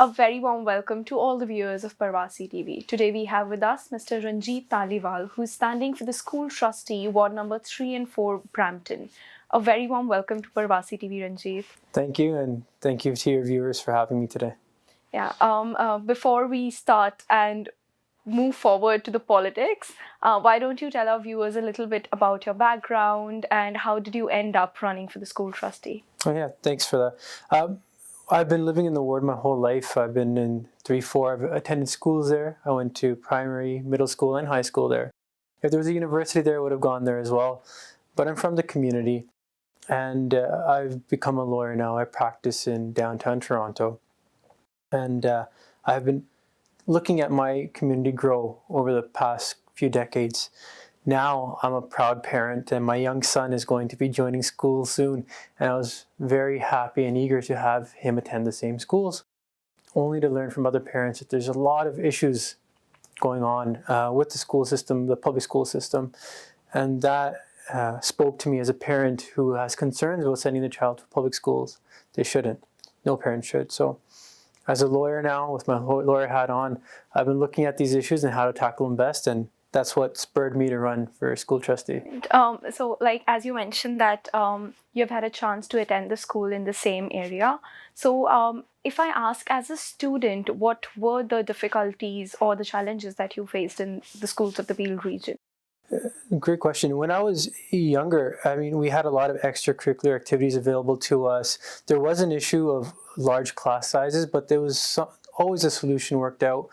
A very warm welcome to all the viewers of Parvasi TV. Today we have with us Mr. Ranjit Dhaliwal, who is standing for the school trustee, ward number 3 and 4, Brampton. A very warm welcome to Parvasi TV, Ranjit. Thank you, and thank you to your viewers for having me today. Yeah. Before we start and move forward to the politics, why don't you tell our viewers a little bit about your background and how did you end up running for the school trustee? Oh yeah, thanks for that. I've been living in the ward my whole life. I've been in 3-4. I've attended schools there. I went to primary, middle school, and high school there. If there was a university there, I would have gone there as well. But I'm from the community, and I've become a lawyer now. I practice in downtown Toronto, and I've been looking at my community grow over the past few decades. Now I'm a proud parent, and my young son is going to be joining school soon, and I was very happy and eager to have him attend the same schools, only to learn from other parents that there's a lot of issues going on with the school system, the public school system, and that spoke to me as a parent who has concerns about sending their child to public schools. They shouldn't. No parent should. So as a lawyer now, with my lawyer hat on, I've been looking at these issues and how to tackle them best, and that's what spurred me to run for school trustee. So, like as you mentioned that you've had a chance to attend the school in the same area. So, if I ask as a student, what were the difficulties or the challenges that you faced in the schools of the Peel region? Great question. When I was younger, we had a lot of extracurricular activities available to us. There was an issue of large class sizes, but there was always a solution worked out.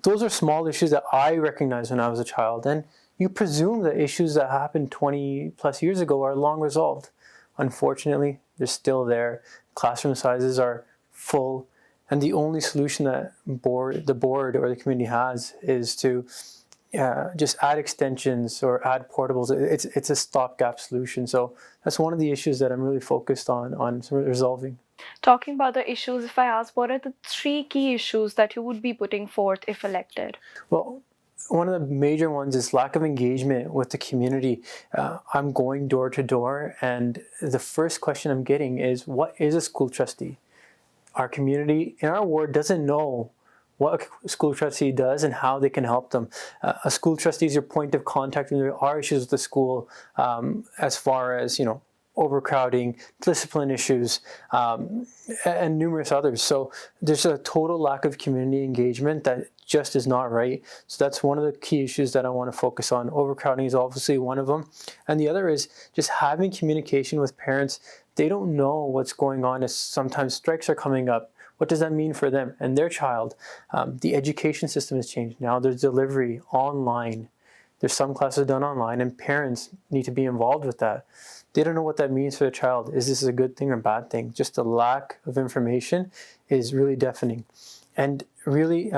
Those are small issues that I recognized when I was a child, and you presume that issues that happened 20 plus years ago are long resolved. Unfortunately, they're still there. Classroom sizes are full, and the only solution that the board or the community has is to just add extensions or add portables. It's a stopgap solution. So that's one of the issues that I'm really focused on resolving. Talking about the issues, if I ask, what are the 3 key issues that you would be putting forth if elected? Well, one of the major ones is lack of engagement with the community. I'm going door to door, and the first question I'm getting is, what is a school trustee? Our community in our ward doesn't know what a school trustee does and how they can help them. A school trustee is your point of contact when there are issues with the school, as far as, overcrowding, discipline issues, and numerous others. So there's a total lack of community engagement that just is not right. So that's one of the key issues that I want to focus on. Overcrowding is obviously one of them. And the other is just having communication with parents. They don't know what's going on as sometimes strikes are coming up. What does that mean for them and their child? The education system has changed. Now there's delivery online. There's some classes done online, and parents need to be involved with that. They don't know what that means for their child. Is this a good thing or bad thing? Just the lack of information is really deafening. And really,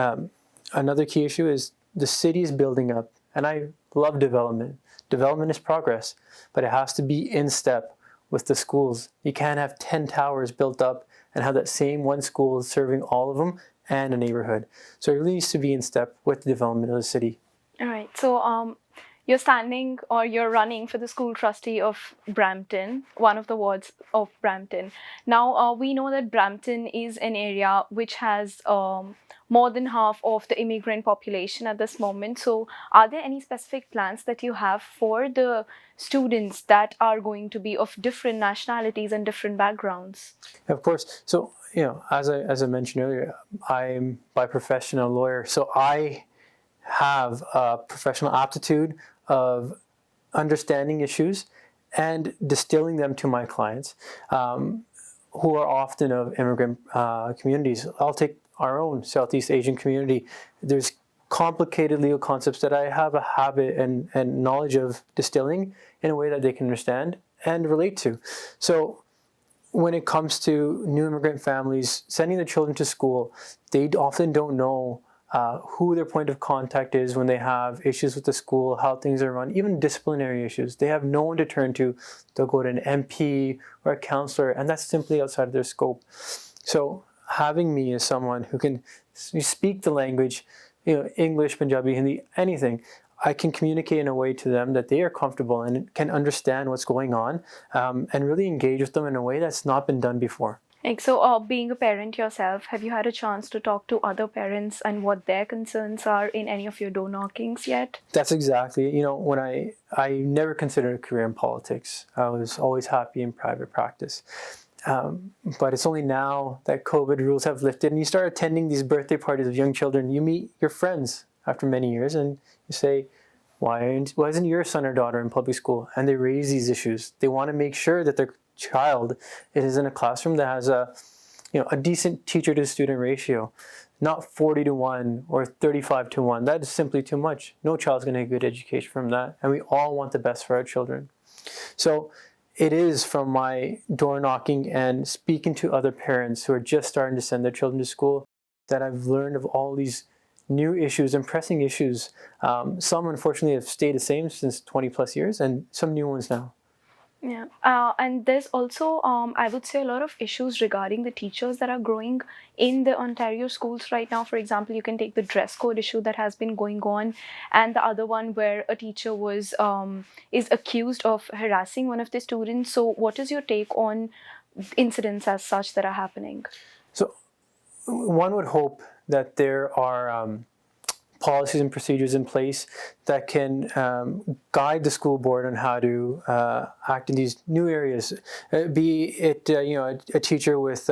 another key issue is the city is building up. And I love development. Development is progress, but it has to be in step with the schools. You can't have 10 towers built up and have that same one school serving all of them and a neighborhood. So it really needs to be in step with the development of the city. All right. So you're standing or you're running for the school trustee of Brampton, one of the wards of Brampton. Now, we know that Brampton is an area which has more than half of the immigrant population at this moment. So are there any specific plans that you have for the students that are going to be of different nationalities and different backgrounds? Of course. So, as I mentioned earlier, I'm by profession a lawyer. So I have a professional aptitude of understanding issues and distilling them to my clients, who are often of immigrant communities. I'll take our own Southeast Asian community. There's complicated legal concepts that I have a habit and knowledge of distilling in a way that they can understand and relate to. So when it comes to new immigrant families, sending their children to school, they often don't know who their point of contact is when they have issues with the school, how things are run, even disciplinary issues. They have no one to turn to. They'll go to an MP or a counselor, and that's simply outside of their scope. So having me as someone who can speak the language, English, Punjabi, Hindi, anything, I can communicate in a way to them that they are comfortable and can understand what's going on, and really engage with them in a way that's not been done before. Like, so, being a parent yourself, have you had a chance to talk to other parents and what their concerns are in any of your door knockings yet? That's exactly, when I never considered a career in politics. I was always happy in private practice. But it's only now that COVID rules have lifted and you start attending these birthday parties of young children, you meet your friends after many years and you say, why isn't your son or daughter in public school? And they raise these issues. They want to make sure that their child is in a classroom that has a decent teacher to student ratio, not 40-1 or 35-1. That is simply too much. No child's going to get a good education from that. And we all want the best for our children. So it is from my door knocking and speaking to other parents who are just starting to send their children to school that I've learned of all these new issues and pressing issues. Some unfortunately have stayed the same since 20 plus years and some new ones now. Yeah, and there's also, I would say, a lot of issues regarding the teachers that are growing in the Ontario schools right now. For example, you can take the dress code issue that has been going on, and the other one where a teacher is accused of harassing one of the students. So, what is your take on incidents as such that are happening? So, one would hope that there are policies and procedures in place that can guide the school board on how to act in these new areas. Be it a teacher with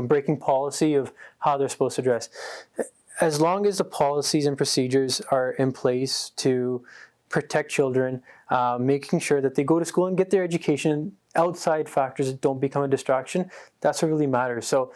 breaking policy of how they're supposed to dress. As long as the policies and procedures are in place to protect children, making sure that they go to school and get their education, outside factors don't become a distraction, that's what really matters. So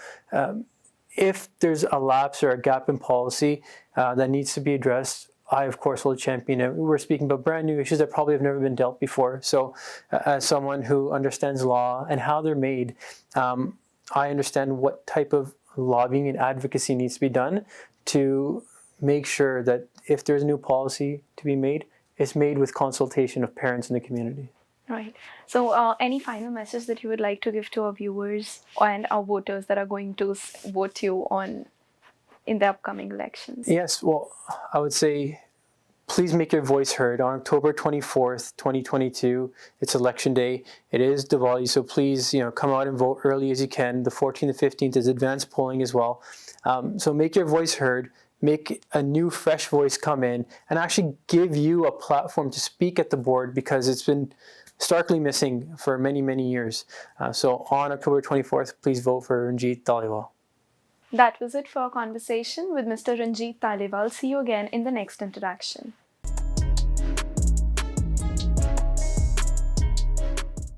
if there's a lapse or a gap in policy that needs to be addressed, I, of course, will champion it. We're speaking about brand new issues that probably have never been dealt before. So as someone who understands law and how they're made, I understand what type of lobbying and advocacy needs to be done to make sure that if there's a new policy to be made, it's made with consultation of parents in the community. Right. So, any final message that you would like to give to our viewers and our voters that are going to vote you on in the upcoming elections? Yes. Well, I would say please make your voice heard. On October 24th, 2022, it's election day. It is Diwali, so please, come out and vote early as you can. The 14th to 15th is advanced polling as well. So make your voice heard. Make a new, fresh voice come in and actually give you a platform to speak at the board because it's been starkly missing for many, many years. So on October 24th, please vote for Ranjit Dhaliwal. That was it for our conversation with Mr. Ranjit Dhaliwal. See you again in the next interaction.